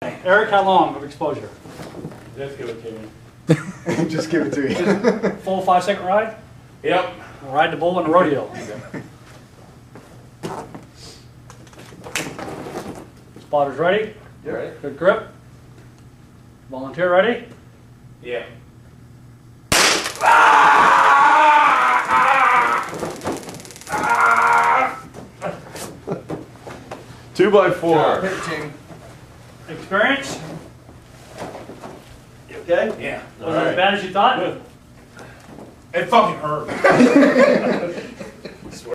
Eric, how long of exposure? Just give it to me. Just give it to you. Full 5-second ride? Yep. Ride the bull in the rodeo. Spotters ready? You ready? Good grip. Volunteer ready? Yeah. 2x4. Experience? You okay? Yeah. Was it as bad as you thought? It fucking hurt.